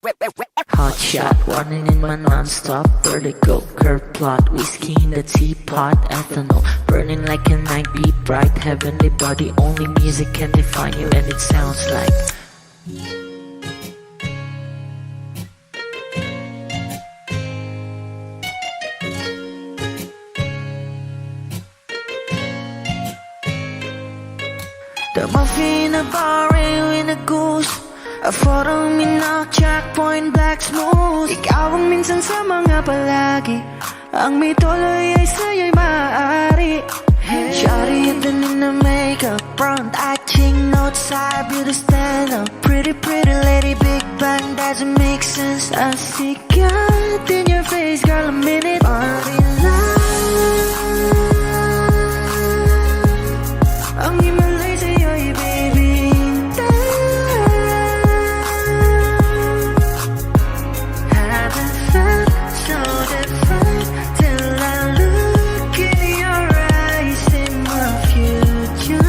Hot shot, running in my non-stop vertigo. Curve plot, whiskey in the teapot, ethanol burning like a night, be bright, heavenly body. Only music can define you, and it sounds like the muffin, a bar, in a goose. A photo me now, checkpoint, black smooth. Ikaw ang minsan sa mga palagi, ang may tuloy ay sa'yo'y maaari. Shawty even in the makeup, front acting, outside, beauty stand up. Pretty, pretty lady, big bang, doesn't make sense. I see God in your face, girl, a minute. Party love, ang himalay sa'yo'y baby. Haven't felt so different till I look in your eyes, in my future.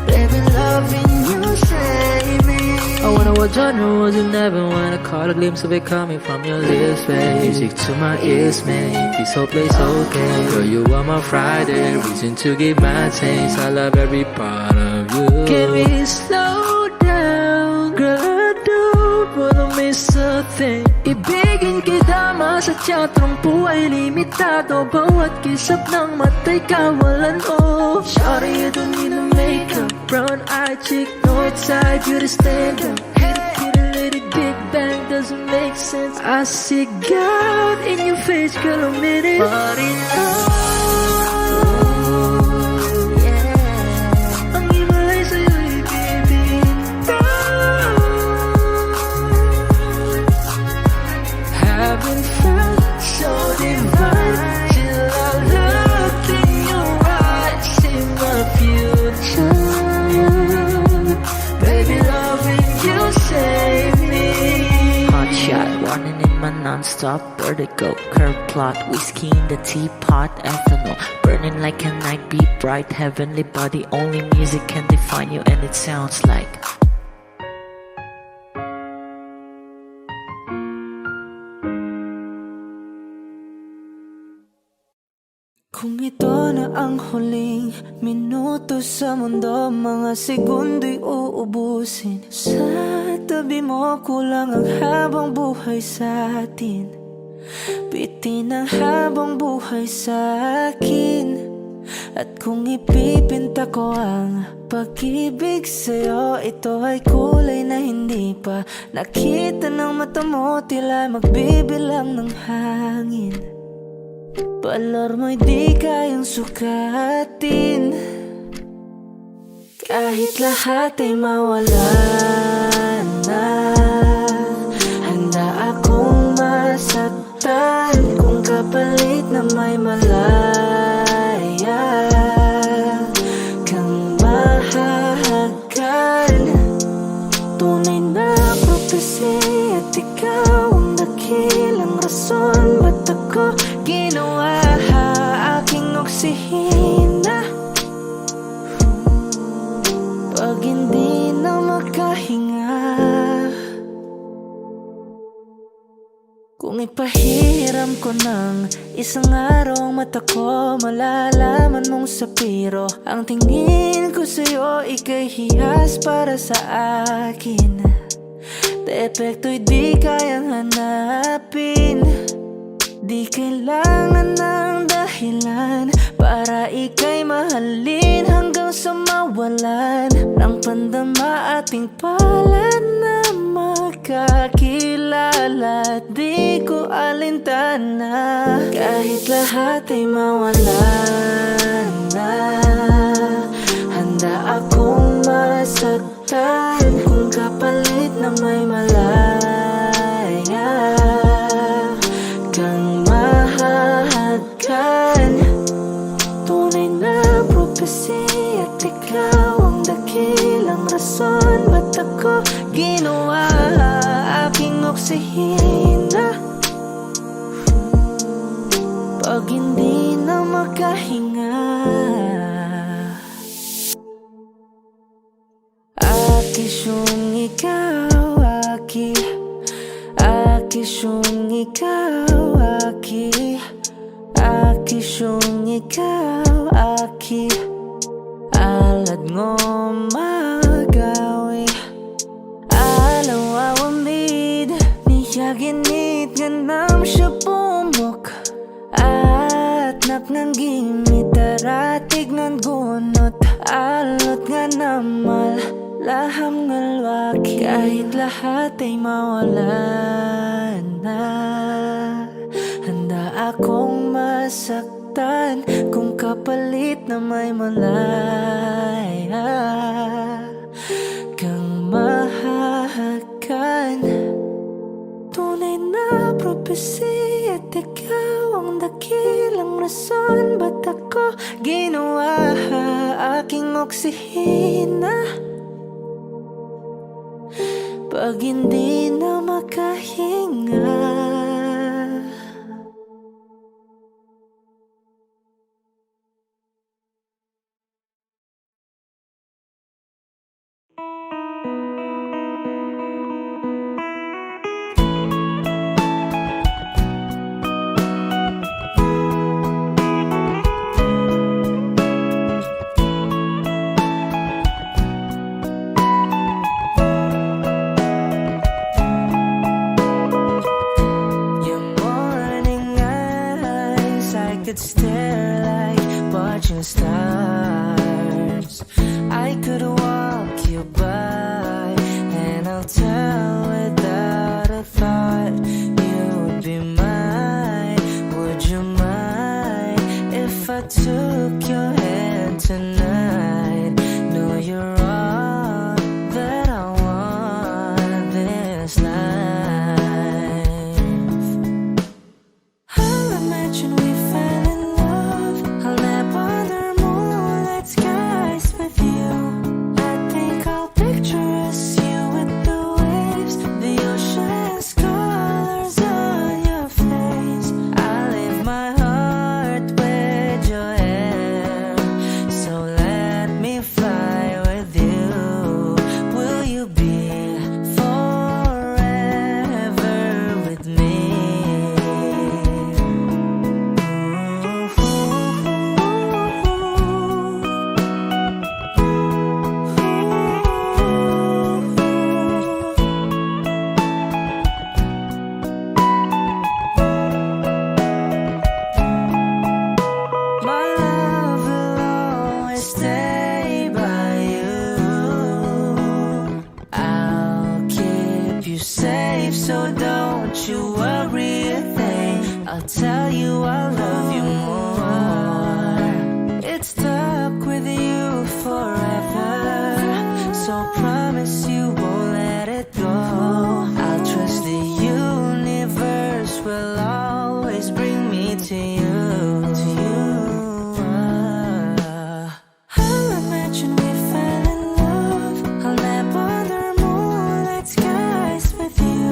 Baby, loving you save me. I wonder what genre was in heaven when I caught a glimpse of it coming from your lips, babe. Music to my ears, man. This whole place okay. Girl, you are my Friday, reason to give my taste. I love every part of you. Can we slow down, girl? I don't wanna miss a thing. Ibigin kita, masadya, trangpo ay limitado. Bawat kisap ng mata'y kawalan, oh. Shawty, you don't need no makeup, brown-eyed chick, north-side, beauty stand-up. Kitty, lady, big bang, doesn't make sense. I see God in your face, girl, a minute. But in love, yeah, ang himalay sa'yo'y baby. Haven't felt so divine till I looked in your eyes, in my future. Baby, loving you save me. Hot shot, running in my non-stop vertigo. Curve plot, whiskey in the teapot, ethanol burning like a night, be bright, heavenly body. Only music can define you, and it sounds like kung ito na ang huling minuto sa mundo, mga segundo'y uubusin. Sa tabi mo, kulang ang habang buhay sa atin. Bitin ang habang buhay sa akin. At kung ipipinta ko ang pag-ibig sa'yo, ito ay kulay na hindi pa nakita ng mata mo, tila magbibilang ng hangin. Balor mo'y di kayang sukatin, kahit lahat ay mawala na. Handa akong masaktan kung kapalit na may malaya kang mahahagan. Tunay na prophecy at ikaw ang dakilang rason ba't ako ginawa aking oksihina. Pag hindi na makahinga, kung ipahiram ko ng isang araw ang mata ko, malalaman mong sapiro ang tingin ko sa'yo, ika'y hiyas para sa akin. Depekto'y di kayang hanapin, di kailangan ng dahilan para ika'y mahalin hanggang sa mawalan ng pandama ating palad na magkakilala. Di ko alintana kahit lahat ay mawalan na. Handa akong masaktan kung kapalit na may malaya kang mahahagan. Tunay na prophecy at ikaw ang dakilang rason ba't ako ginawa aking oksihina. Pag hindi na makahinga, akis yung ikaw, aking Akishong ikaw, aki. Akishong ikaw, aki. Alad ngo magawi. Alaw awamid, niyaginit ganam siya pumok. At napnang gimit, taratig ng gunot. Alot nga namal, laham ngalwaki. Kahit lahat ay mawala na, handa akong masaktan kung kapalit na may malaya kang mahahagan. Tunay na propesya at ikaw ang dakilang rason ba't ako ginawa aking oksihina pag hindi na makahinga. Could stare like watching stars. I could walk you by, and I'll tell without a thought you would be mine. Would you mind if I took your hand tonight? No, you're all that I want this life. I'll imagine we fell in love. I'll nap under moonlight skies with you. I think I'll picture us, you with the waves, the ocean's colors on your face. I leave my heart with your hair, so let me fly with you. Will you be forever with me? My love will always stay by you. I'll keep you safe, so don't you worry a thing. I'll tell you I love you more. It's stuck with you forever, so promise you won't let it go. I'll trust the universe will always bring me to you. I'll imagine we fell in love. I'll nap under moonlight skies with you.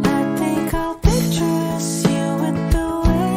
I think I'll picture us, you with the waves.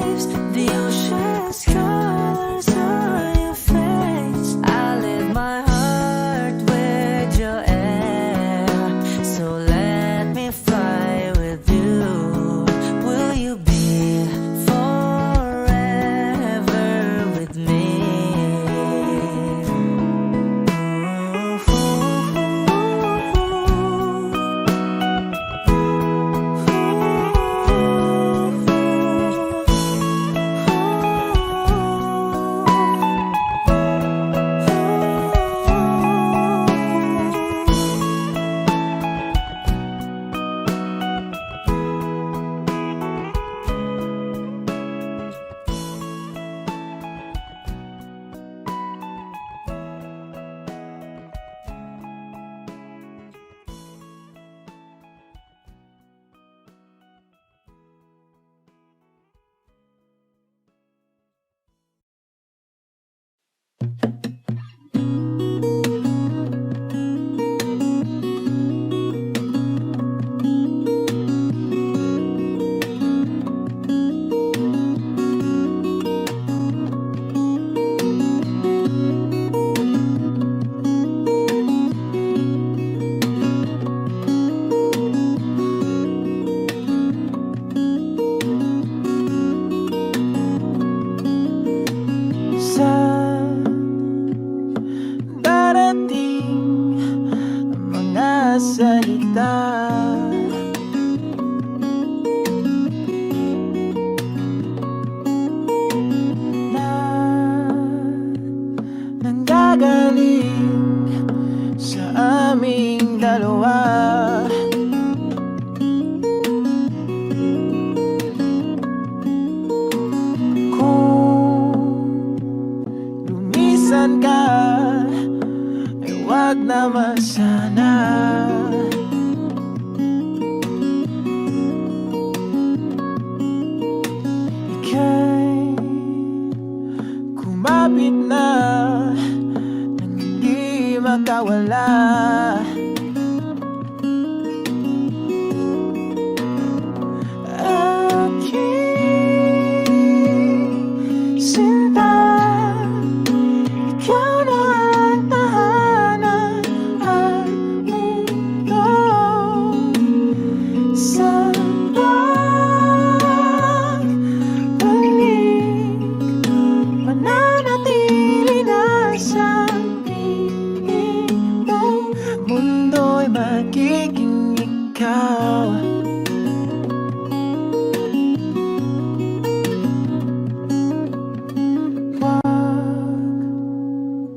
ikaw.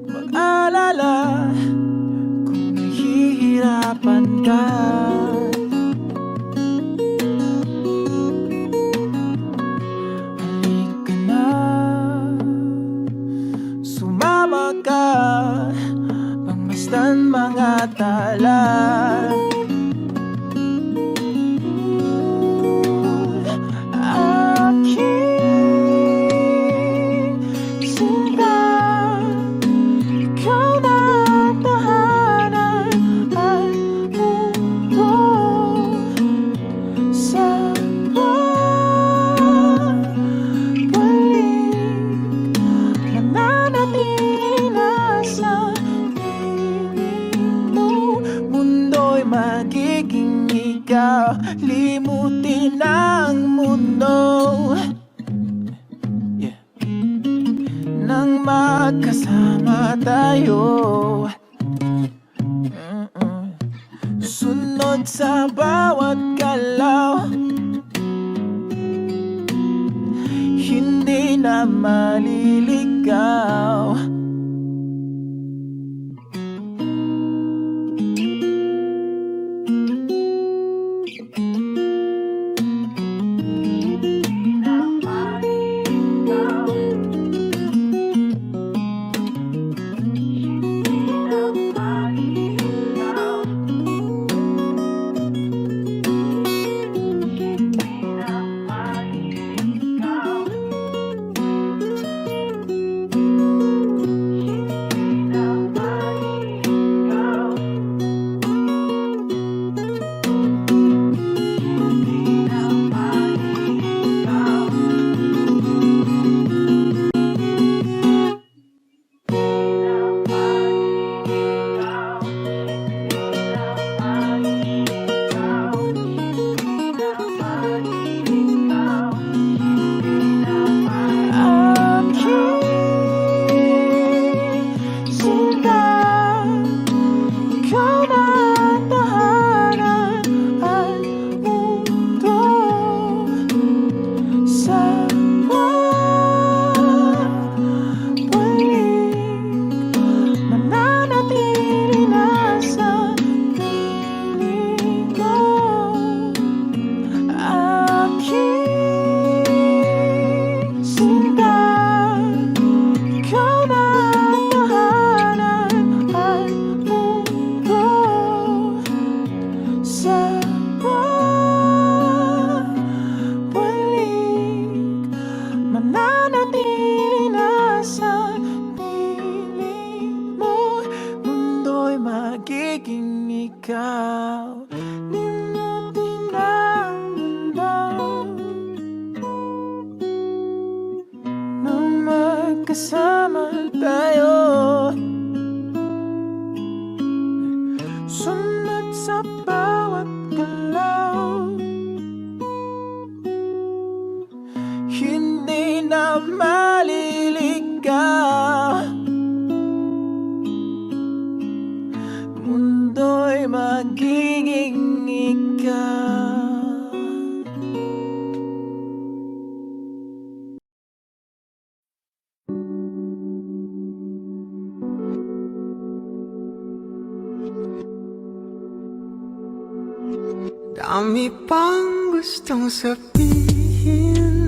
Mag-alala kung nahihirapan ka. Halika na, sumama ka, pangmasdan mga tala. Magiging ikaw, limutin ang mundo. Yeah. Nang magkasama tayo, sunod sa bawat galaw, hindi na maliligaw. Magiging ikaw, limutin ang mundo. Nang magkasama tayo, sunod sa bawat galaw, hindi na maliligaw. Mundo'y magiging ikaw. Dami pang gustong sabihin,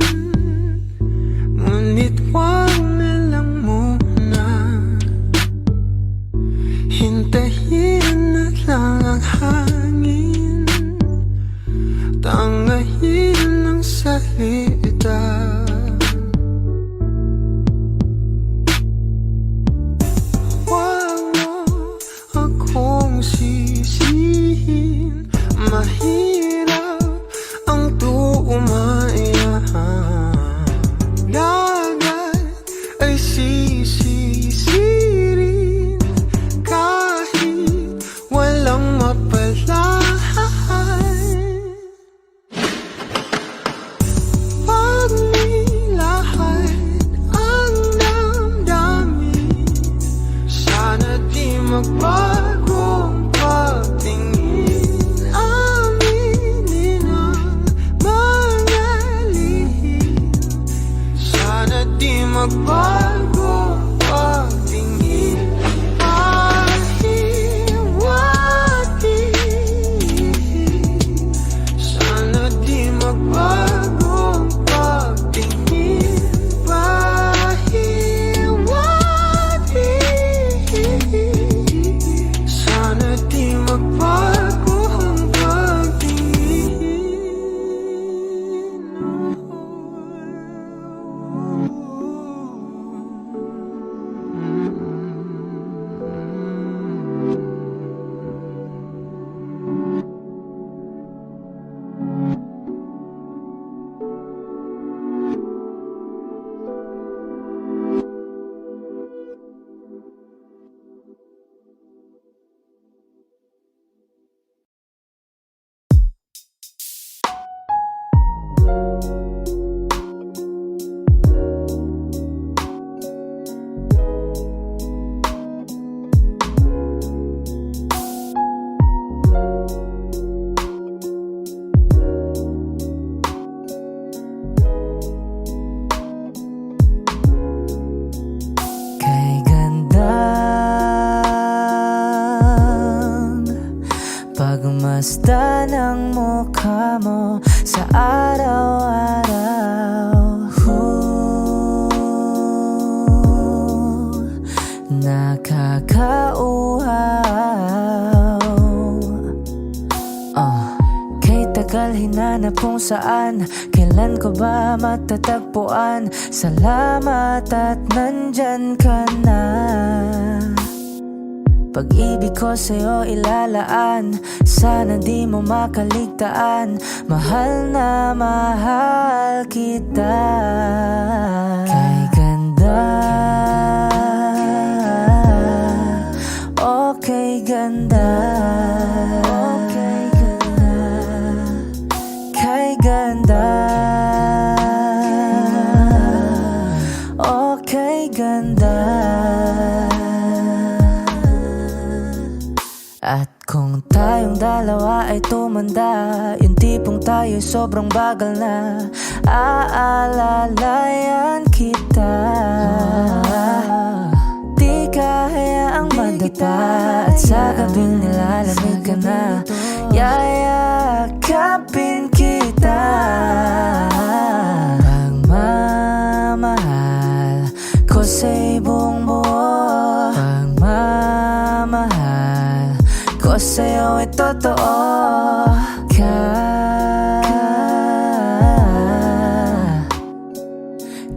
ngunit wag na lang muna. Hintayin na lang ang hangin, tangayin ang salita. Huwag mo akong sisihin, mahirap ang tuuma. mukha mo sa araw-araw. Nakakauhaw. Kay tagal hinanap kung saan, kailan ko ba matatagpuan? Salamat at nandyan ka na. Pag-ibig ko sa'yo ilalaan, sana di mo makaligtaan. Mahal na mahal kita. Kay ganda, okay ganda, okay ganda, kay ganda, okay ganda. At kung tayong dalawa ay tumanda, yung tipong tayo'y sobrang bagal na, aalalayan kita. Di kahayaang madapa, at sa gabing nilalamig ka na, yayakapin kita. Pagmamahal ko sa'y buong buo, pagmamahal ko sa'yo ay totoo.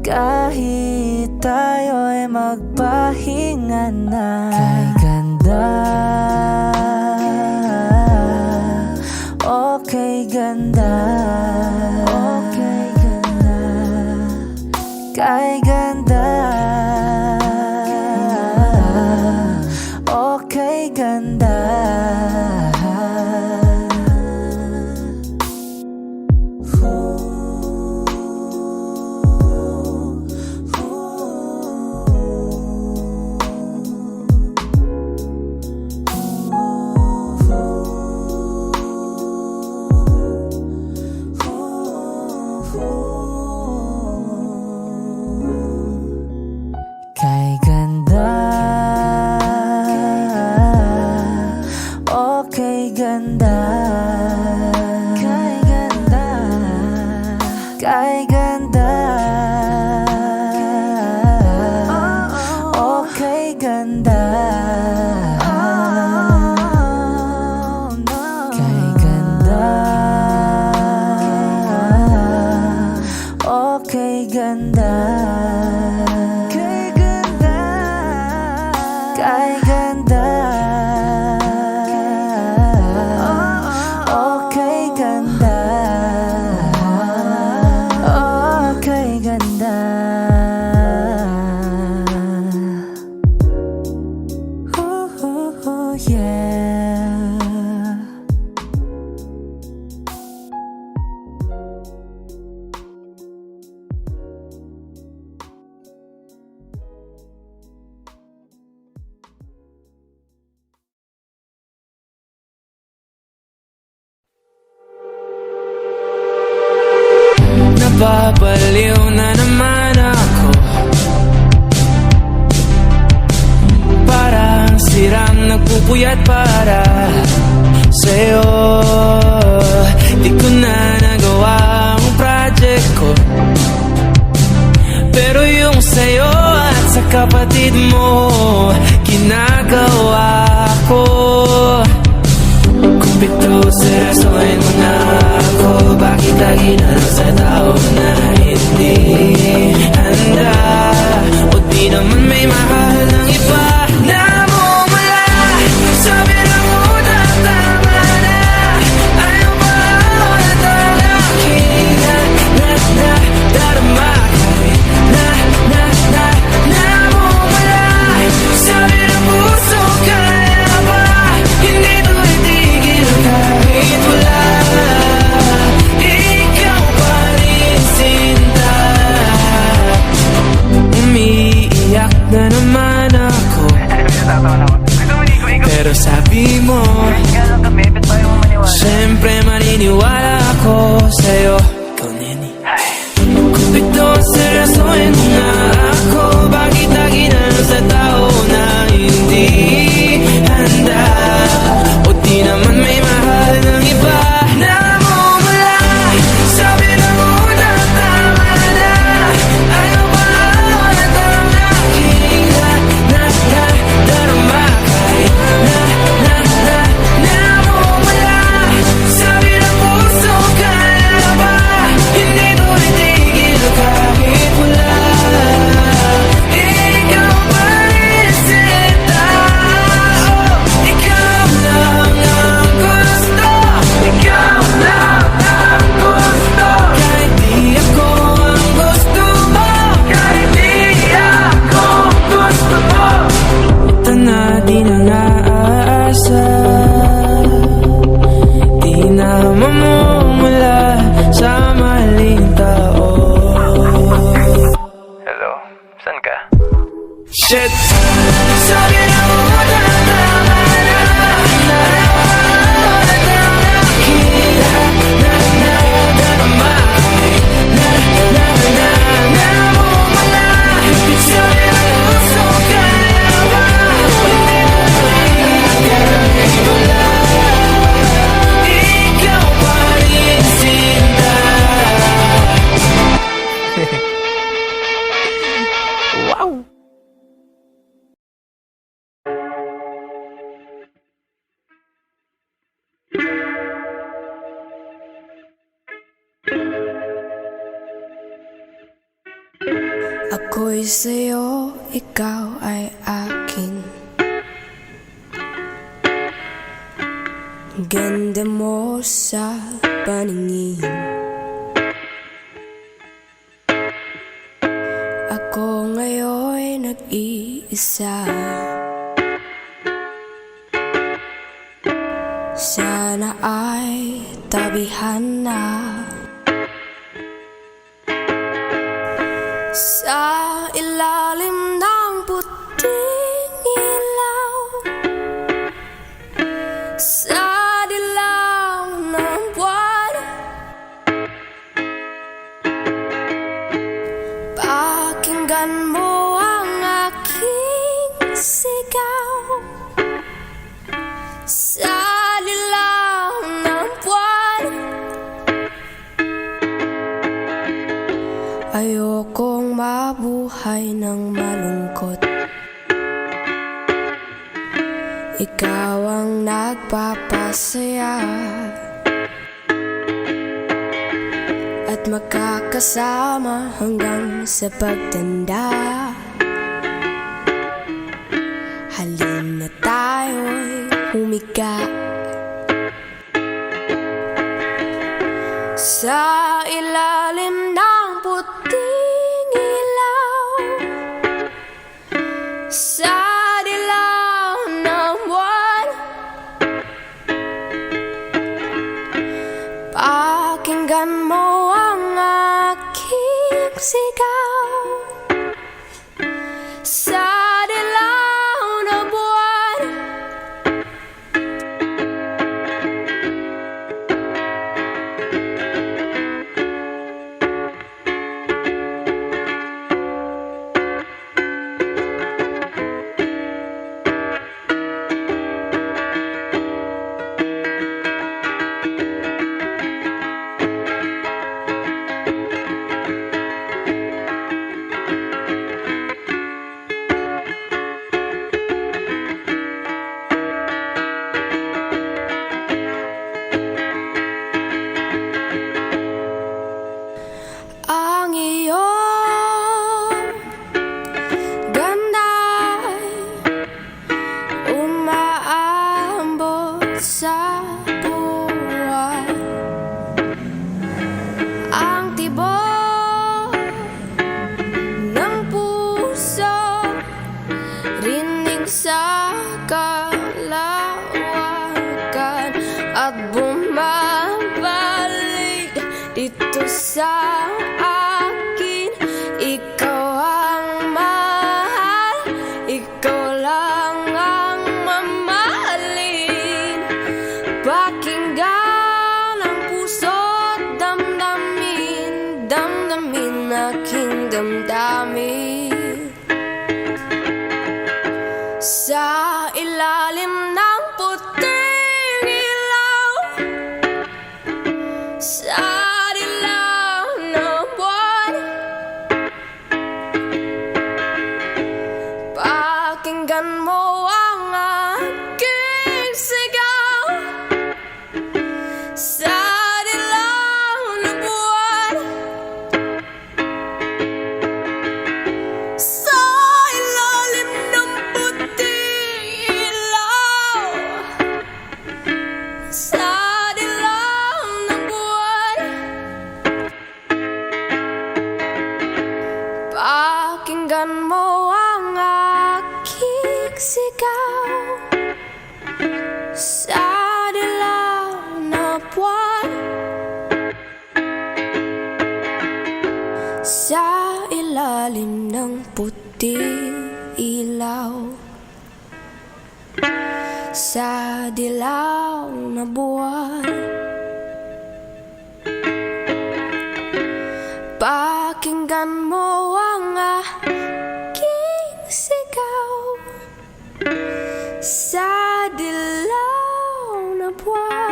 Kahit tayo'y magpahinga na. Kay ganda, okay ganda, okay ganda, kay ganda, okay ganda. Kay ganda, okay ganda, kay ganda, kay ganda, okay ganda, kay ganda, okay ganda, kay ganda, kay ganda, okay ganda, okay ganda. Ooh, yeah. Nababaliw na naman ako, parang sirang nagpupuyat para sa'yo. Di ko na nagawa ang project ko, pero yung sa'yo at sa kapatid mo ginagawa ko. Kung pito seryosohin mo na ako, bakit lagi na lang sa tao na hindi handa? O di naman may mahal ng iba na mumula sa bilang una, tama na. Ayaw ba ako na talaking na darama kahit na mumula sa bilang puso? Kaya ba hindi ito itigil kahit wala? Ikaw pa rin sinta. Umiiyak na naman ako, pero sabi mo siyempre maniniwala ako sa'yo. Ikaw, Neni. Kung ito seryosohin mo na ako, bakit lagi na lang sa tao na hindi handa? O di naman may mahal ng iba na mumula ako'y sa'yo, ikaw ay akin. Ganda mo sa paningin. Ako ngayon nag-iisa. Sana ay tabihan na. Sa ilalim ng puting ilaw, sa dilaw ng buwan, pakinggan mo ang aking sigaw. Sa dilaw ng buwan, ayokong mabuhay ng malungkot. Ikaw ang nagpapasaya at makakasama hanggang sa pagtanda. Halina tayo'y humiga sa ilalim ng puting ilaw, sa dilaw ng buwan, pakinggan mo ang aking sigaw. Sa dilaw ng buwan, ang iyong ganda'y umaambot sa buwan. Ang tibok ng puso, rinig sa kalawakan at bumabalik dito sa akin. Ikaw ang mahal, ikaw lang ang mamahalin. Pakinggan ang puso't damdamin, damdamin aking damdamin. Sa ilalim ng puting ilaw, sa dilaw ng buwan, pakinggan mo ang aking sigaw. Sa dilaw ng buwan, sa ilalim ng puting ilaw, sa dilaw ng buwan, pakinggan mo ang aking sigaw. Sa dilaw ng buwan, sa ilalim ng puting ilaw, sa dilaw na buwan, pakinggan mo ang aking sigaw. Sa dilaw na buwan.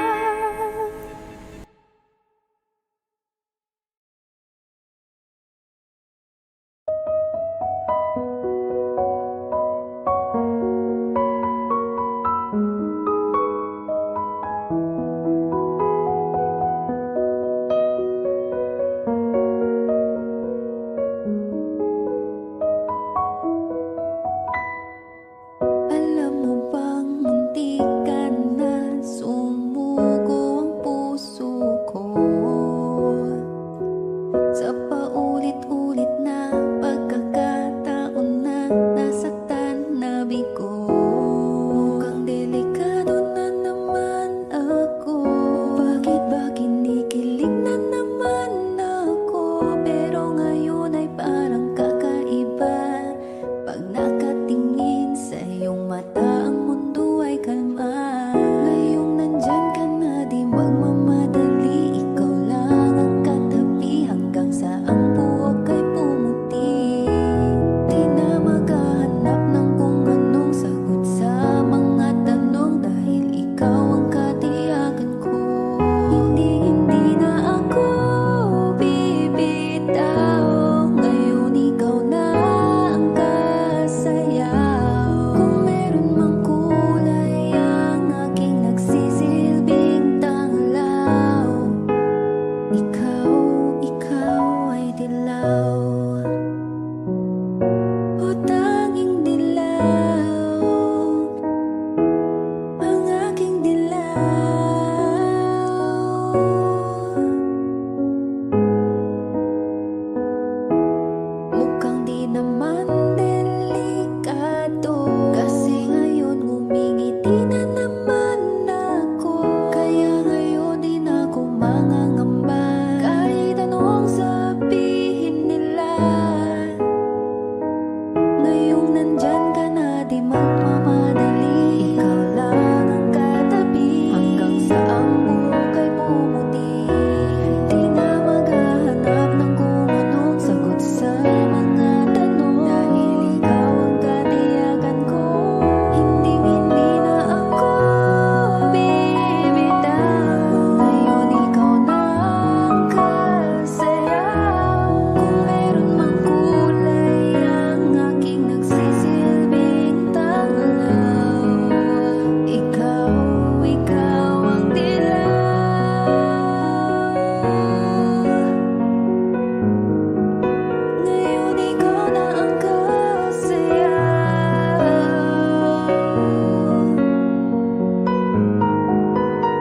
ikaw ay dilaw, o tanging dilaw, ang aking dilaw. Mukhang di naman delikado, kasi ngayon ngumingiti na naman ako. Kaya ngayon di na ako mangangamba, kahit anong sabihin nila. Ngayong nandyan ka na, di magmamadali. Ikaw lang ang katabi, hanggang sa ang buhok ay pumuti. Di na maghahanap ng kung anong sagot sa mga tanong, dahil ikaw ang katiyakan ko. Hindi na ako bibitaw. Ngayon ikaw na ang kasayaw. Kung meron mang kulay ang aking nagsisilbing tanglaw, ikaw ang dilaw. Ngayon ikaw na ang kasayaw.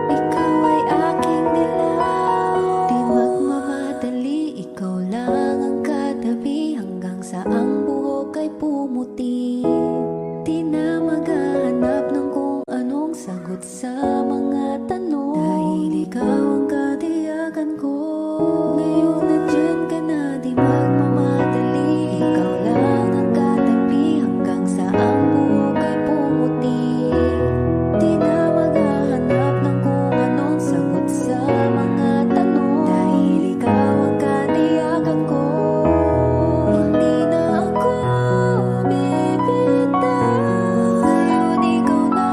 Ikaw ay aking dilaw, di magmamadali. Ikaw lang ang katabi, hanggang sa ang buhok ay pumuti. Di na maghahanap ng kung anong sagot sa mga tanong, dahil ikaw ang katiyakan ko. Ngayon nandyan ka na, di magmamadali. Ikaw lang ang katabi, hanggang sa ang buhok ay pumuti. Di na maghahanap ng kung anong sagot sa mga tanong, dahil ikaw ang katiyakan ko. Hindi na ako bibitaw. Ngayon ikaw na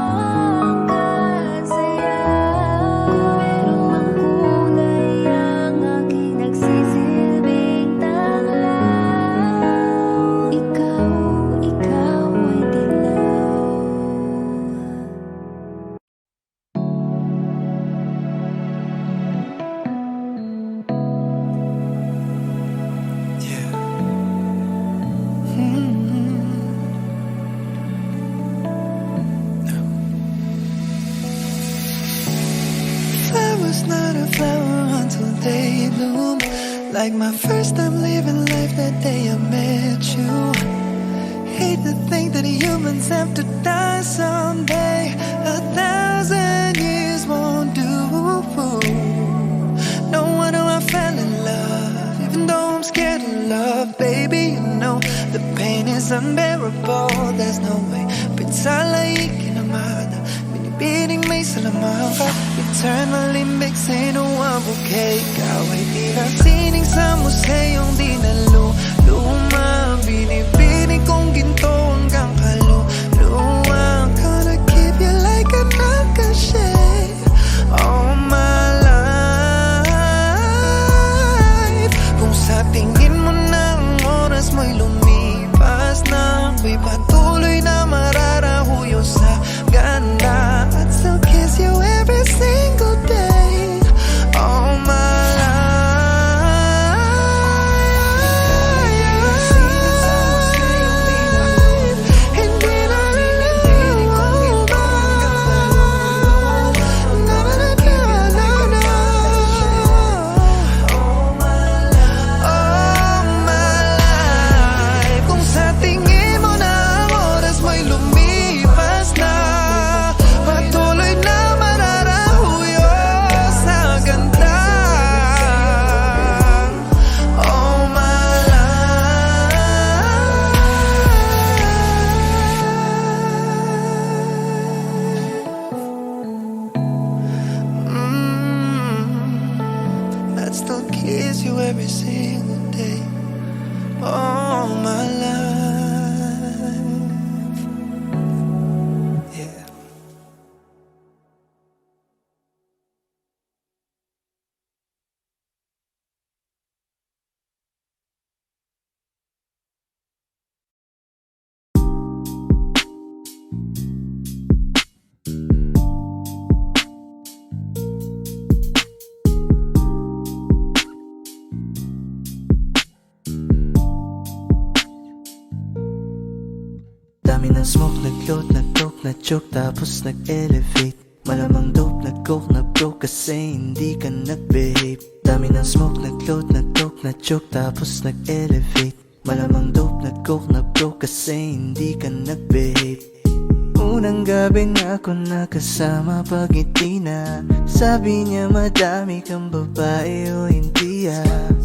ang kasayaw. Kung meron mang kulay ang aking nagsisilbing tanglaw, ikaw ay dilaw. Yeah. Flowers not a flower until they bloom. Like my first time living life that day I met you. Hate to think that humans have to die someday. 1,000 years won't do. No wonder I fell in love, even though I'm scared of love. Baby, you know the pain is unbearable. There's no way Pinsala ikinamada, binibining may salaman ka. Eternally mixing ang bouquet. Ikaw ay tila sining sa museyong di naluluma. Binibining kong ginto hanggang kaluluwa. Gonna keep you like a nakashay all my life. Kung sa tingin mo na ang oras mo'y lumipas na, ako'y patuloy na mararahuyo sa ganda, I'd still kiss you every single day all my life. Hindi na luluwa. Na na na na na na. All my life. Kung sa tingin mo na ang oras mo'y lumipas na, patuloy na mararahuyo sa ganda all my life. I'd still kiss you every single day all my life. Yeah. Dami ng smoke, nag-load, nag-coke, na-choke, tapos nag-elevate. Malamang dope, nag-coke, na-broke kasi hindi ka nag-behave. Dami ng smoke, nag-load, nag-coke, na-choke, tapos nag-elevate. Malamang dope, nag-coke, na-broke kasi hindi ka nag-behave. Unang gabi na ako nakasama pag ngiti na. Sabi niya madami kang babae o hindi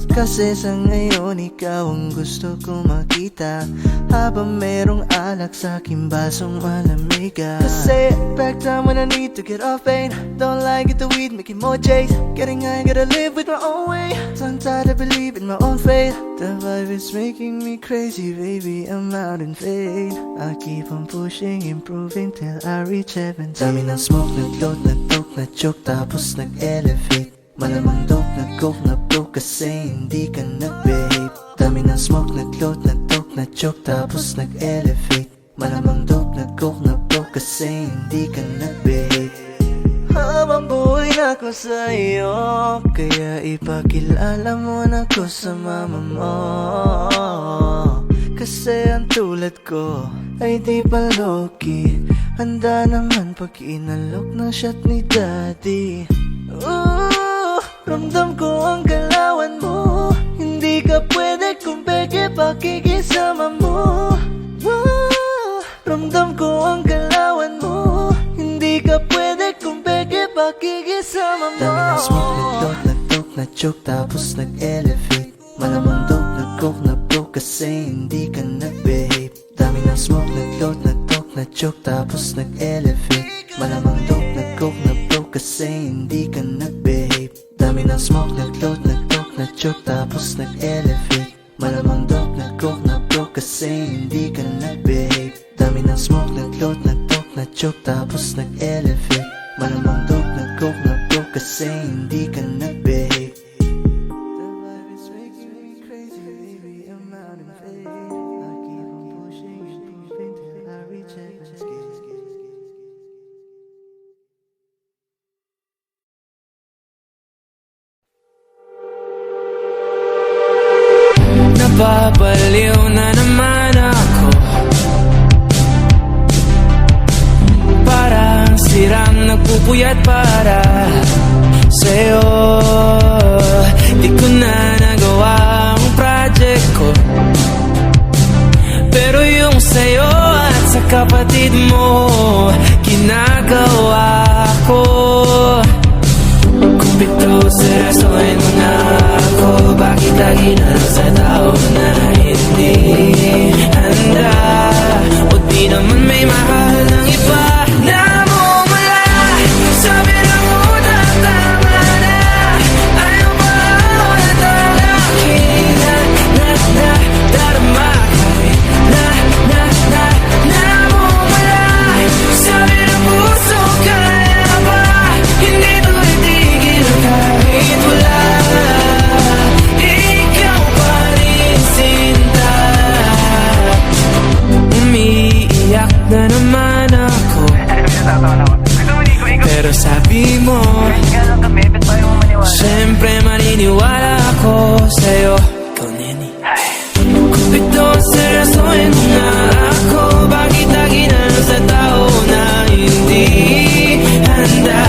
Kasi sa ngayon ikaw ang gusto ko makita. Habang merong alak sa aking basong malamig Kasi back time when I need to get off pain. Don't like it the weed, making more chase. Getting high, gotta live with my own way. Tongue tied, I believe in my own faith. The vibe is making me crazy, baby, I'm out in vain. I keep on pushing, improving till I reach heaven. Dami ng smoke, nag-load, nag-coke, na-choke, tapos nag-elevate. Malamang dope, nag-coke, na-broke kasi hindi ka nag-behave. Dami ng smoke, nag-load, nag-coke, na-choke, tapos nag-elevate. Malamang dope, nag-coke, na-broke kasi hindi ka nag-behave. Habang buhay na ako sa'yo, kaya ipakilala mo na ko sa mama mo. Kasi ang tulad ko ay di pa low-key. Handa naman pag inalok ng shot ni daddy. Ramdam ko ang galawan mo. Hindi ka pwede kung peke pakikisama mo. Ramdam ko ang galawan mo. Hindi ka pwede kung peke pakikisama mo. Dami ng smoke, nag-load, nag-coke, na-choke, tapos nag-elevate. Malamang dope, nag-coke, na-broke kasi hindi ka nag-behave. Dami ng smoke, nag-load, nag-coke, na-choke, tapos nag-elevate. Malamang dope, nag-coke, na-broke kasi hindi ka nag-behave. Dami ng smoke, nag-load, nag-coke, na-choke, tapos nag-elevate. Malamang dope, nag-coke, na-broke kasi hindi ka nag-behave. Dami ng smoke, nag-load, nag-coke, na-choke, tapos nag-elevate. Malamang dope, nag-coke, na-broke kasi hindi ka nag-behave. The vibe is making me crazy, baby, I'm out in faith. I keep on pushing, improving till I reach heaven's gate. Napapaliw na naman ako. Parang sirang nagpupuyat para sa'yo. Di ko na nagawa ang project ko, pero yung sa'yo at sa kapatid mo ginagawa ko. Kung pito seryosohin mo na ako, bakit lagi na lang sa tao na hindi handa? O di naman may mahal ng iba na mumula. Sabi na muna tama na. Ayaw pa ako na talaki na darama kahit na mumula. Sabi na puso kaya ba hindi to itigil kahit wala. Ikaw pa rin sinta. Umiiyak na naman ako, pero sabi mo siyempre maniniwala ako sa'yo. Ikaw, Neni. Kung ito seryosohin mo na ako, bakit lagi na lang sa tao na hindi handa?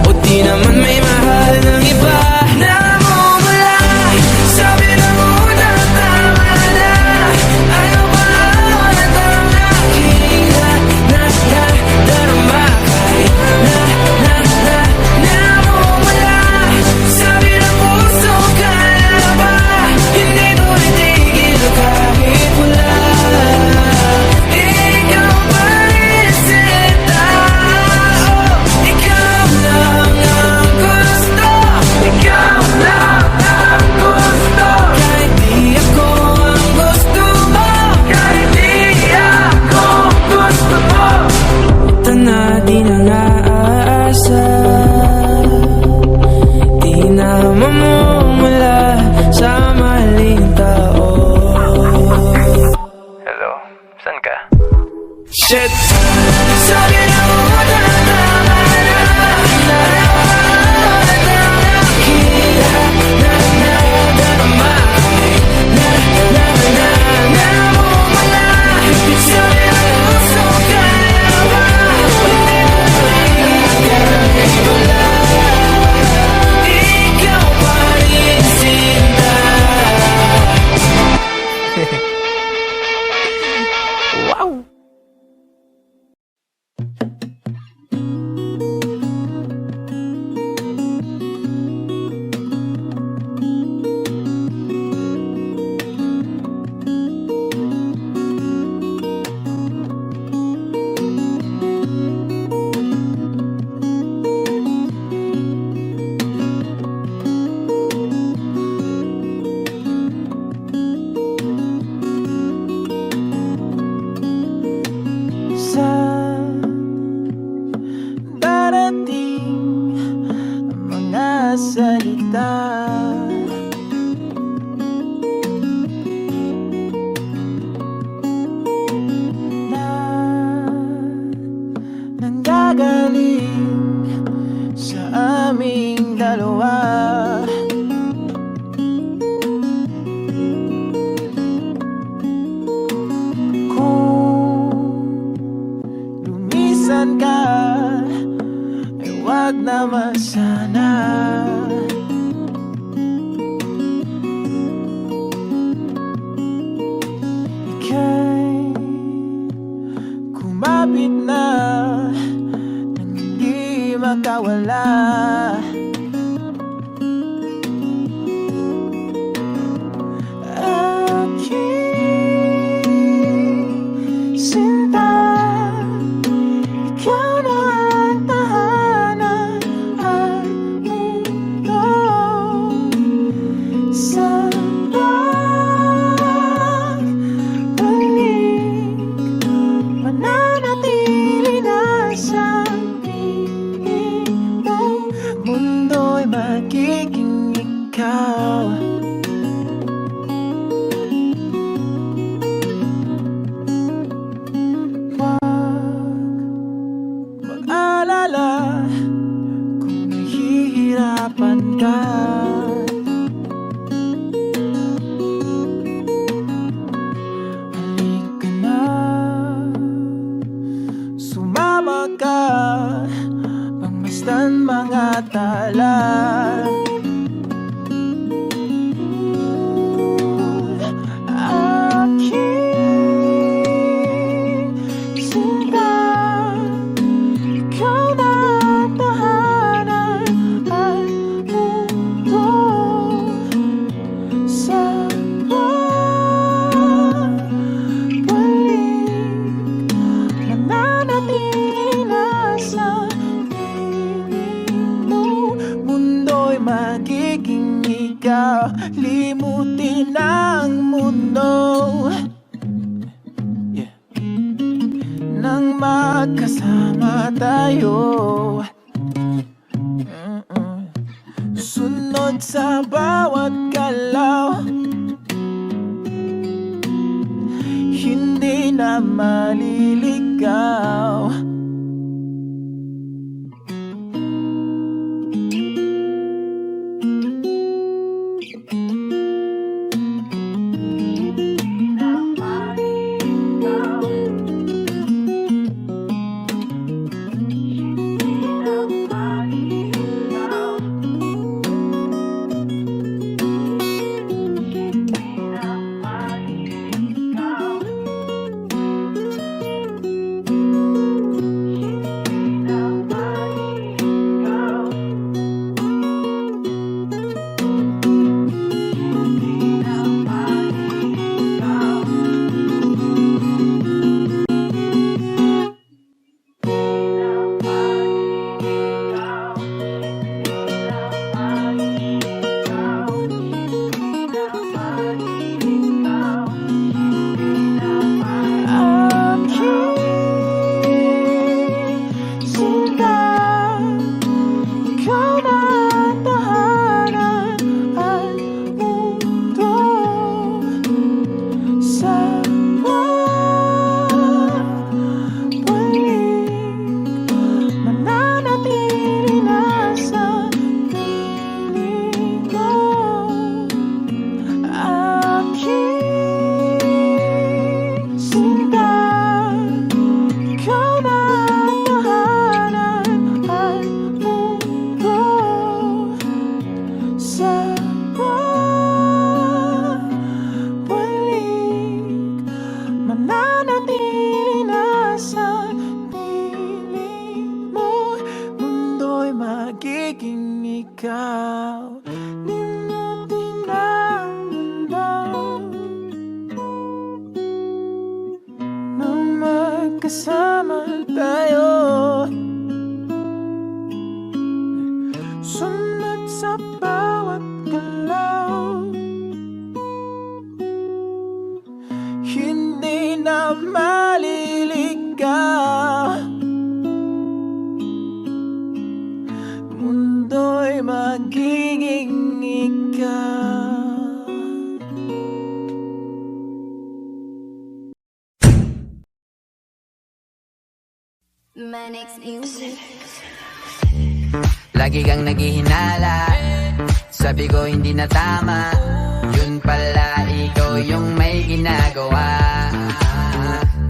O di naman may mahal ng iba na mumula. Sabi na muna tama na. Ayaw pa ako na talaki na darama kahit na mumula. Sabi na puso kaya ba ikaw, limutin ang mundo. Nang magkasama tayo, sunod sa bawat galaw, hindi na maliligaw. Magiging ikaw, limutin ang mundo. Nang magkasama tayo, sunod sa bawat galaw, hindi na maliligaw. Mundo'y magiging ikaw. Manix Music. Lagi kang naghihinala, sabi ko hindi na tama. Yun pala ikaw yung may ginagawa.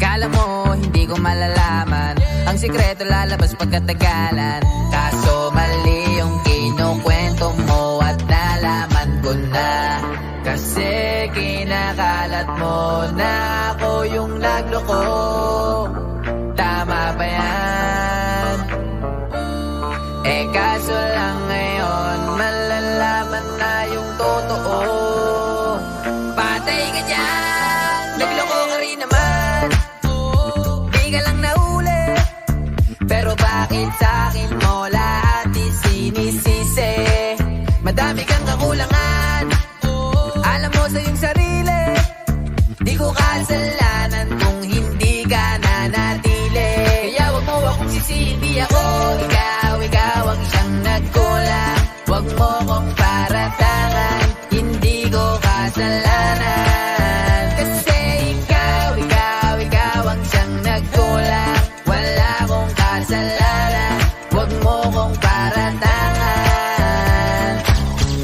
Kala mo hindi ko malalaman, ang sikreto lalabas pagkatagalan. Kaso mali yung kinukwento mo at nalaman ko na. Kasi kinakalat mo na ako yung nagloko. Tama ba yan? Eh kaso lang ngayon malalaman na yung totoo. Patay ka dyan, nagloko ka rin naman. Di ka lang nahuli, pero bakit sa'kin mo lahat isinisisi? Madami kang kakulangan, alam mo sa iyong sarili. Di ko kasalanan kung hindi ka nanatili. Kaya wag mo akong sisihin, di ako ikaw ang siyang nagkulang. Wag mo kong paratangan, hindi ko kasalanan. Kasi ikaw ang siyang nagkulang. Wala akong kasalanan, wag mo kong paratangan.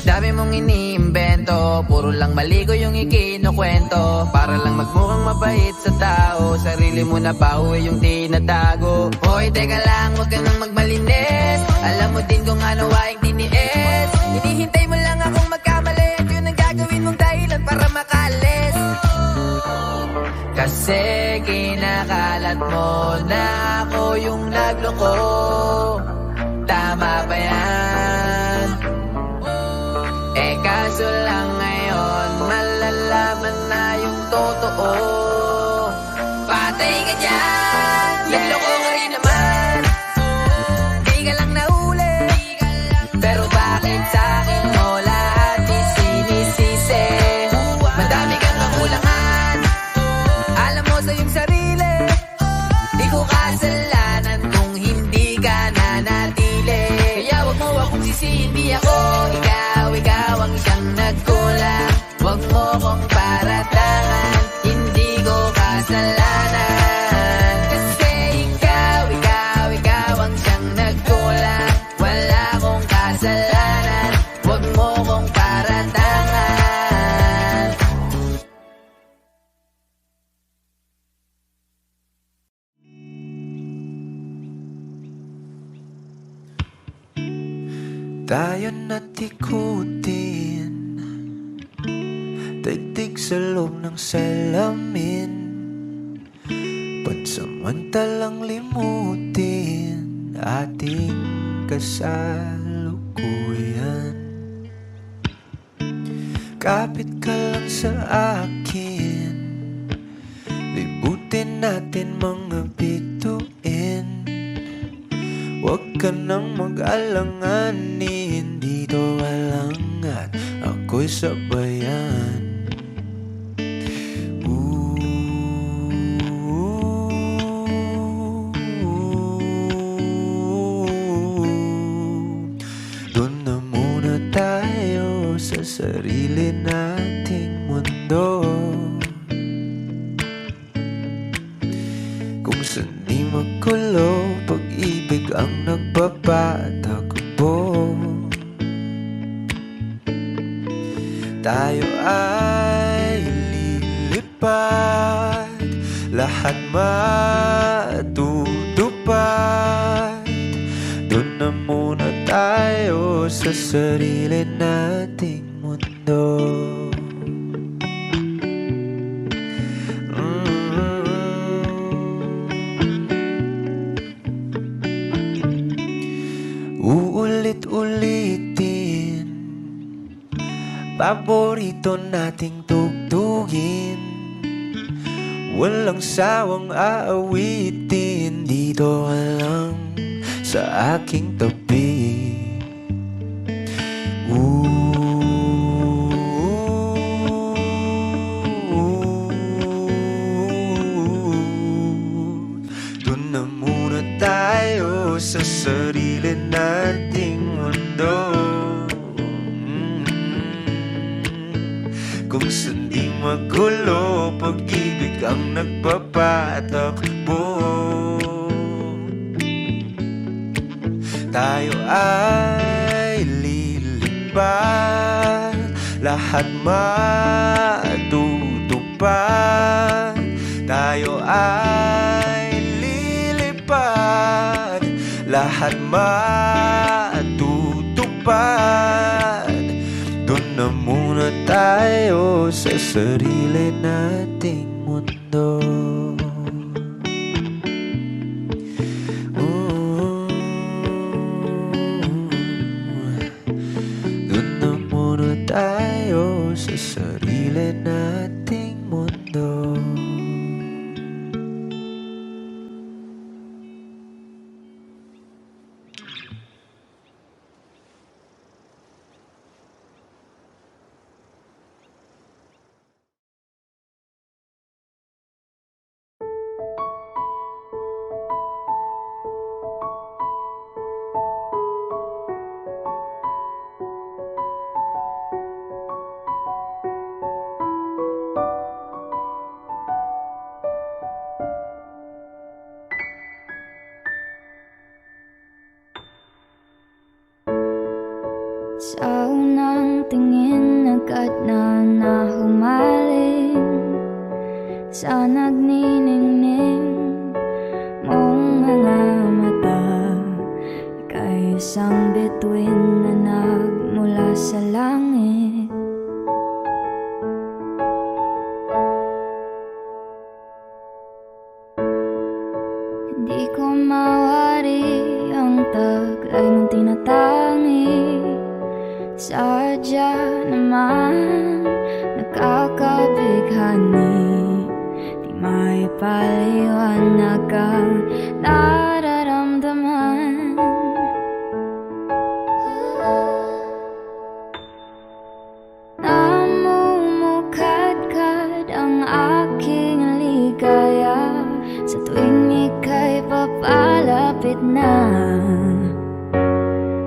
Dami mong iniimbento, puro lang mali ko yung ikinukwento. Para lang magmukhang mabait sa tao, sarili mo na baho yung tinatago. Hoy, teka lang, wag ka nang magmalinis. Alam mo din kung ano aking tiniis. Hinihintay mo lang akong magkamali, at yun ang gagawin mong dahilan para makalis. Kasi kinakalat mo na ako yung nagloko. Tama ba yan? Eh kaso lang ngayon malalaman na yung totoo. Patay ka dyan, nagloko ka rin naman. Di ka lang nahuli, pero bakit sa'kin mo lahat tayo na't ikutin, daigdig sa loob ng salamin, pansamantalang limutin ating kasalukuyan. Kapit ka lang sa akin, libutin natin mga bituin. Huwag ka nang mag-alanganin, dito ka lang at ako'y sabayan. Doon na muna tayo sa sarili nating mundo, kung saan di magulo, pag-ibig ang nagpapatakbo. Tayo ay lilipad, lahat matutupad. Doon na muna tayo sa sarili nating mundo. Uulit-ulitin, paborito nating tugtugin, walang sawang aawitin, dito ka lang sa aking tabi. Doon na muna tayo sa sarili nating mundo, kung saan di magulo, pag-ibig ang nagpapatakbo. Tayo ay lilipad, lahat matutupad. Tayo ay lilipad, lahat matutupad. Doon na muna tayo sa sarili nating mundo. Doon na muna tayo sa sarili nating mundo. Sa unang tingin agad na nahumaling sa nagniningning mong mga mata. Ika'y isang bituin na nagmula sa langit. Hindi ko mawari ang taglay mong tinatangi. Sadya naman nakakabighani, di may paliwanag ang nararamdaman. Namumukadkad ang aking ligaya sa tuwing ika'y papalapit na.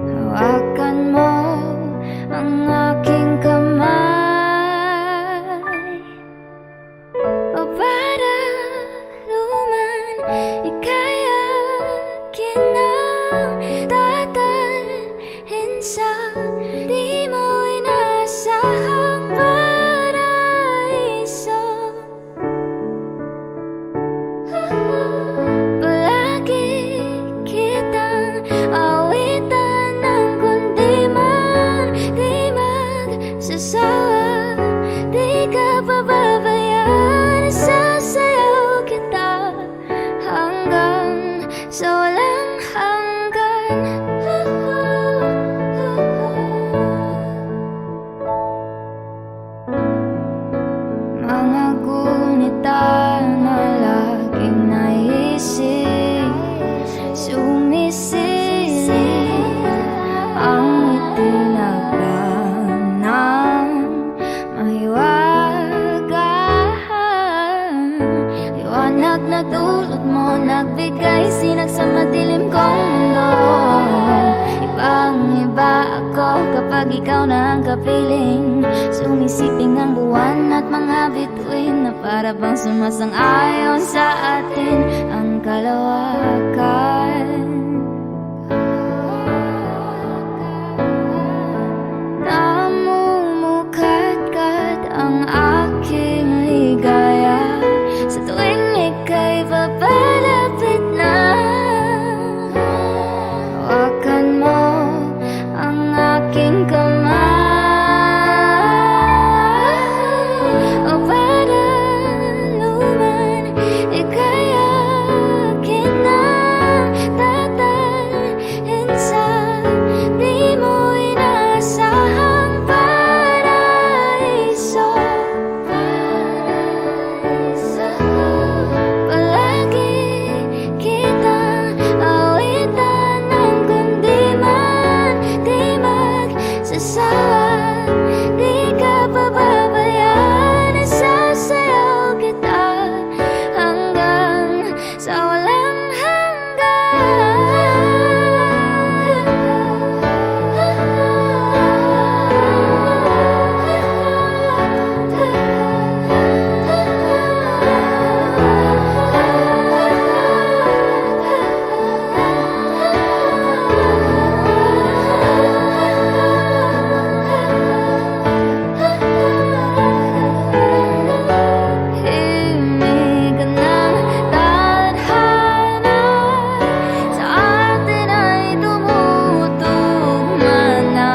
Hawakan mo ang aking kamay, o para luman, ika'y akin ang dadalhin sa di mo inasahang paraiso. Palagi kitang sasawa, di ka pababayaan. Sasayaw kita hanggang sa walang hanggan. Mga gunita na laging naisip, sumisilip ang itinagdanang mahiwagaan. Liwanag na dulot mo, nagbigay sinag sa madilim kong mundo. Ibang iba ako kapag ikaw na ang kapiling. Sumisiping ang buwan at mga bituin na para bang sumasang-ayon sa atin ang kalawakan. Namumukat-kat ang aking ligaya sa tuwing ika'y papalapit na. Hawakan mo ang aking kamay, o para luman ika'y akin na tatalhin sa di mo inasahang paraiso. Palagi kitang awitan ng kundi man di magsasawa, di ka pababayaan. Sasayaw kita hanggang sa walang himig ng tadhana sa atin ay tumutugma na.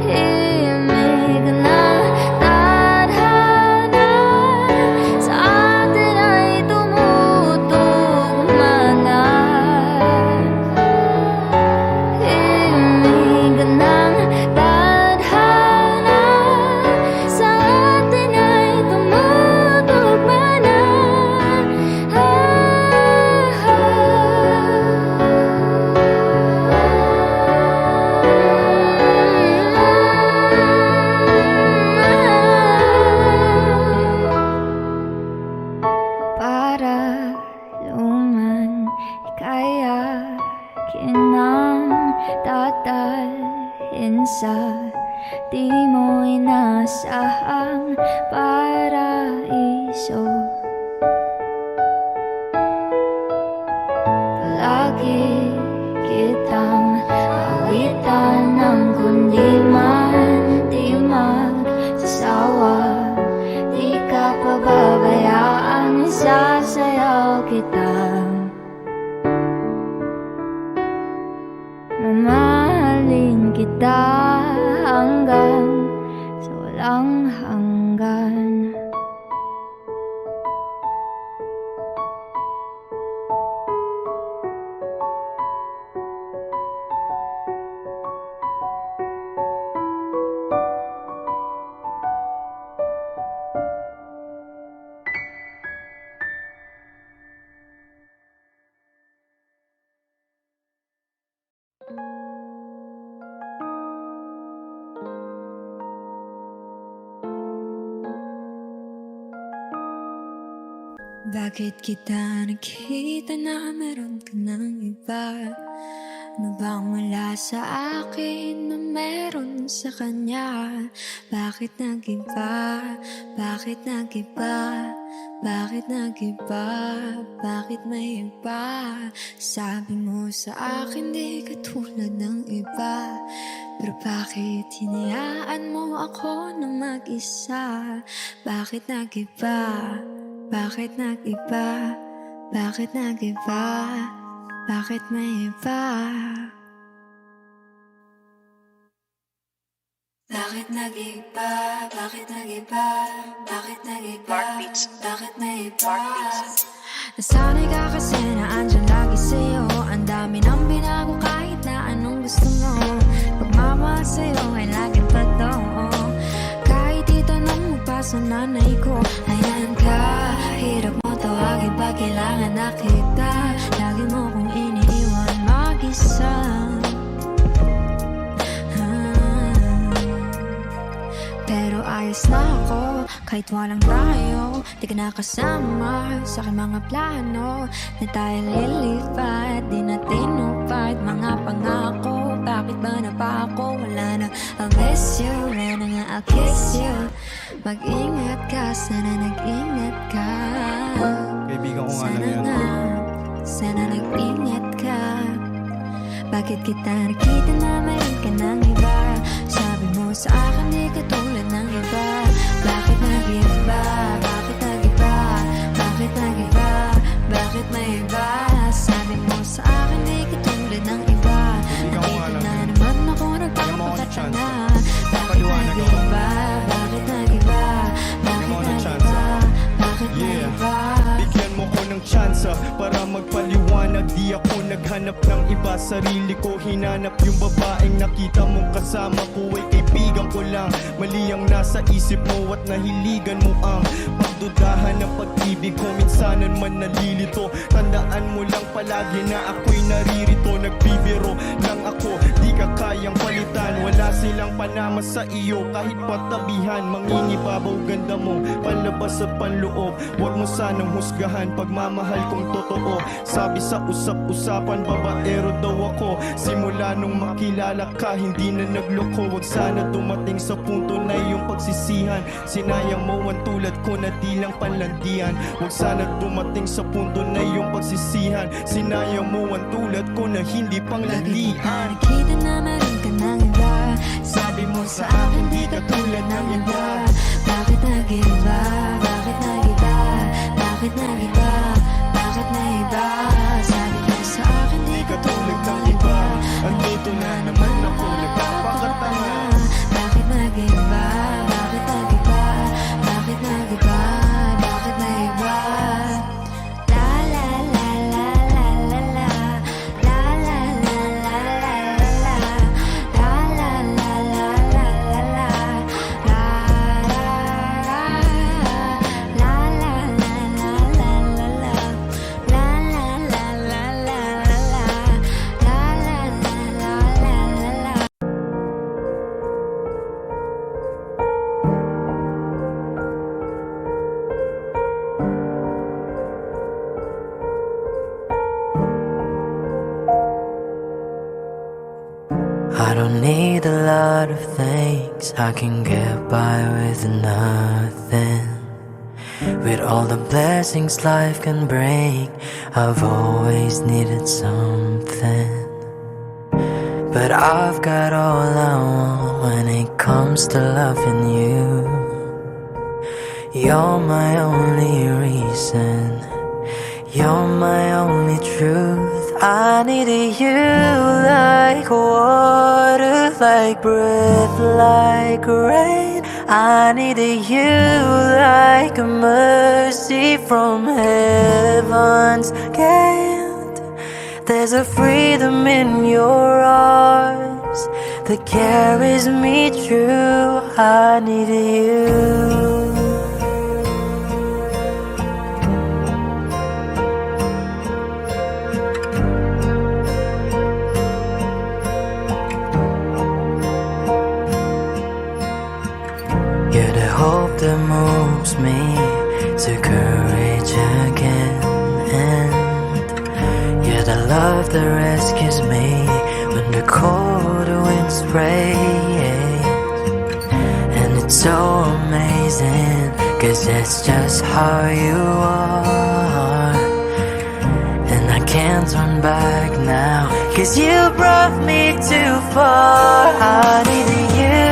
Himig ng tadhana sa atin ay tumutugma na. Himig ng tadhana sa atin ay tumutugma na. Para luman ika'y akin nang tatalhin sa di mo inasahang paraiso. Palagi kitang awitan ng kundi man di magsasawa, di ka pababayaan. Sasayaw kita, mamahalin kita hanggang sa walang hanggan. Bakit kita nakita na meron ka ng iba? Ano bang wala sa akin na meron sa kanya? Bakit nag-iba? Bakit nag-iba? Bakit nag-iba? Bakit may iba? Sabi mo sa akin di ka tulad ng iba, pero bakit hinayaan mo ako na mag-isa? Bakit nag-iba? Bakit nag-iba? Bakit nag-iba? Bakit may iba? Bakit nag-iba? Bakit nag-iba? Bakit nag-iba? Bakit nag-iba? Nasanay ka kasi na andyan lagi sa'yo. Ang dami nang binago kahit na anong gusto mo. Pagmamahal sa'yo ay laging totoo. Kahit itanong mo pa sa nanay ko, ayan ka, hirap mo tawagin pag kailangan na kita. Lagi mo kong iniiwan mag-isa. Pero ayos na ako, kahit walang tayo. Di ka nakasama sa aking mga plano. Na tayo lilipat, di na tinupad mga pangako. Bakit ba na pa ako? Wala na, I'll miss you. Wala na nga, I'll kiss you. Mag-ingat ka, sana nag-ingat ka. Kaibigan ko nga lang yan. Sana nag-ingat ka. Bakit kita nakita na mayroon ka ng iba? Sabi mo sa akin di ka tulad ng iba. Bakit nag-iba? Bakit nag-iba? Bakit nag-iba? Bakit may iba? Sabi mo sa akin di ka tulad ng iba. Nandito na naman ako nagpapakatanga. Bakit nag-iba? Bakit nag-iba? Bakit nag-iba? Bakit nag-iba? Bigyan mo ko ng tsansa para magpaliwanag. Di ako naghanap ng iba, sarili ko hinanap. Yung babaeng nakita mong kasama ko ay kaibigan ko lang. Mali ang nasa isip mo at nahiligan mo ang pagdudahan ng pag-ibig ko. Minsanan man nalilito, tandaan mo lang palagi na ako'y naririto. Nagbibiro lang ako, di ka kayang palitan. Wala silang panama sa iyo kahit patabihan. Mangingibabaw ganda mo, palabas at panloob. Huwag mo sanang husgahan pagmamahal kong totoo. Sabi sa usap-usapan, babaero daw ako. Simula nung makilala ka, hindi na nagloko. Huwag sana dumating sa punto na iyong pagsisihan. Sinayang mo ang tulad ko na di lang panlandian. Huwag sana dumating sa punto na iyong pagsisihan. Sinayang mo ang tulad ko na hindi panglandian. Nakita na meron ka ng iba. Sabi mo sa akin di ka tulad ng iba. Bakit nag-iba? Bakit nag-iba? Bakit nag-iba? Bakit nag-iba? Sabi mo sa akin di ka tulad ng iba. Andito na naman ako nagpapakatanga. Bakit nag-iba? Bakit nag-iba? Bakit nag-iba? Bakit nag-iba? La la la la la la la. La la la la la la la. La la la la la la la. La la la la la la la la. La la la la la la la. La la la la la la la. I don't need a lot of things, I can get by with nothing. With all the blessings life can bring, I've always needed something. But I've got all I want when it comes to loving you. You're my only reason, you're my only truth. I needed you like water, like breath, like rain. I needed you like a mercy from heaven's gate. There's a freedom in your arms that carries me through. I needed you. You're the hope that moves me to courage again, and you're the love that rescues me when the cold winds rain. And it's so amazing, 'cause that's just how you are. And I can't turn back now, 'cause you brought me too far. I needed you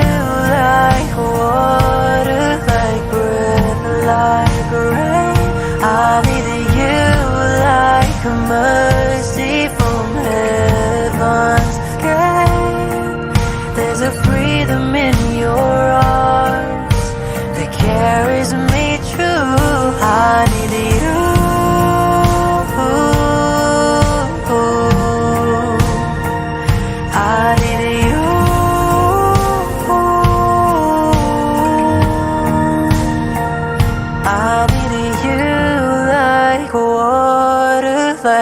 like water, like breath, like rain. I needed you like a mercy from heaven's gate. There's a freedom in your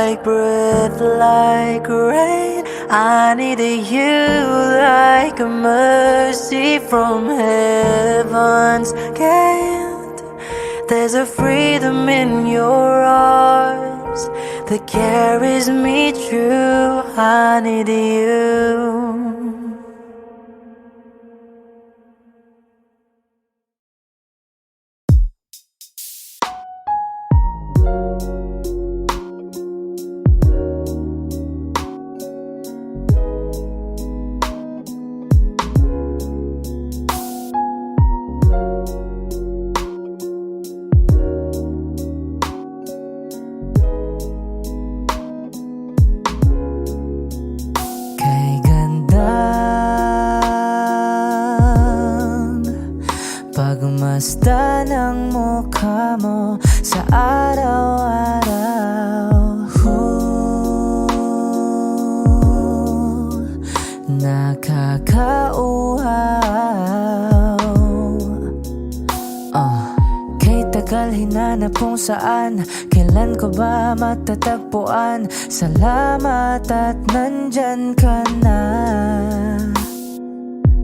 like breath, like rain. I needed you like a mercy from heaven's gate. There's a freedom in your arms that carries me through. I need you. Kay gandang pagmasdan ang mukha mo sa araw-araw. Nakakauhaw. Kay tagal hinanap kung saan, kailan ko ba matatagpuan? Salamat at nandyan ka na.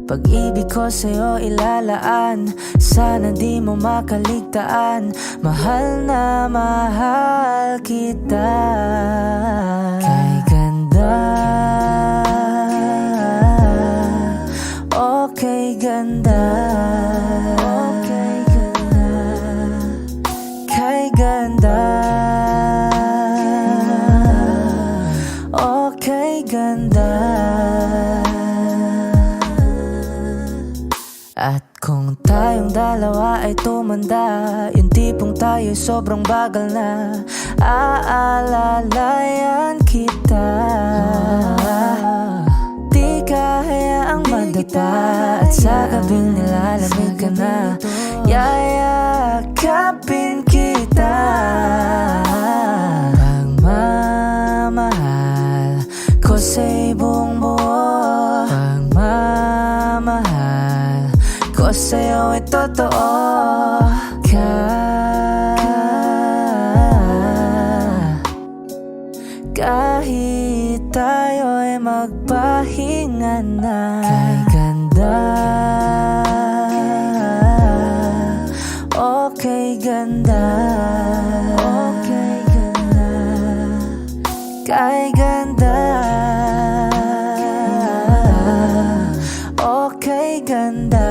Pag-ibig ko sa'yo ilalaan, sana di mo makaligtaan. Mahal na mahal kita. Kay ganda, okay ganda, okay ganda. Kay ganda, okay ganda. At kung tayong dalawa ay tumanda, yung tipong tayo'y sobrang bagal na, aalalayan kita. Di ka hayaang madapa, at sa gabing nilalamig ka na, yayakapin kita. Pagmamahal ko sa'y buong buo, pagmamahal ko sa'yo ay totoo. Kahit tayo'y magpahinga na. Kay ganda, okay ganda, okay ganda. Kay ganda, okay ganda.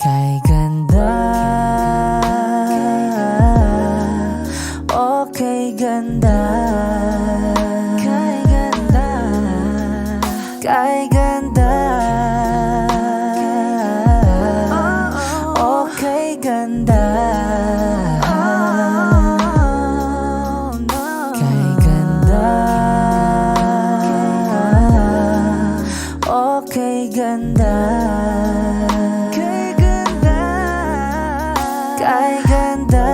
Kay ganda, okay ganda, kay ganda, kay ganda, okay ganda, kay ganda, okay ganda. Kay ganda,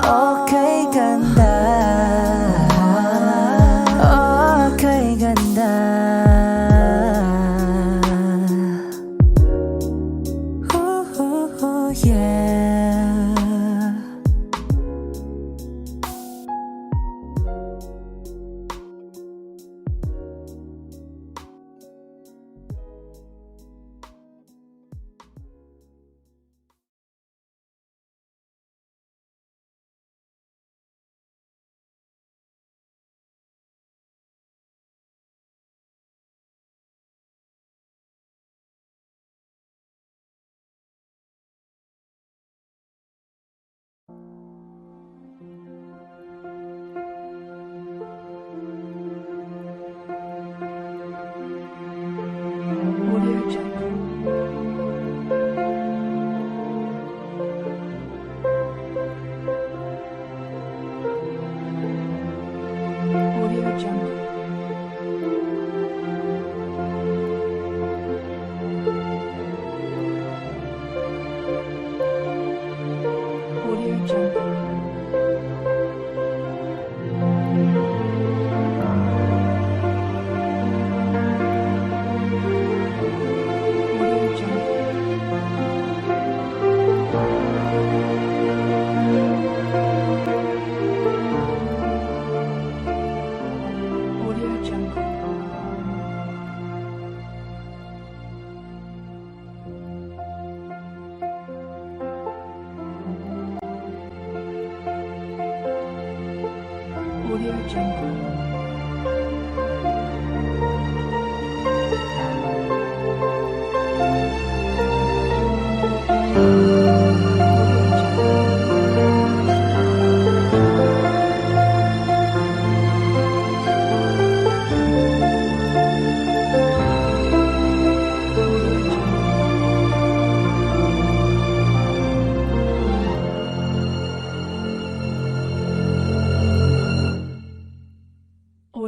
okay ganda, okay ganda. Ooh, yeah.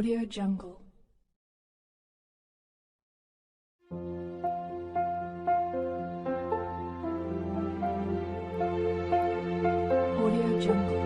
Audio Jungle. Audio Jungle.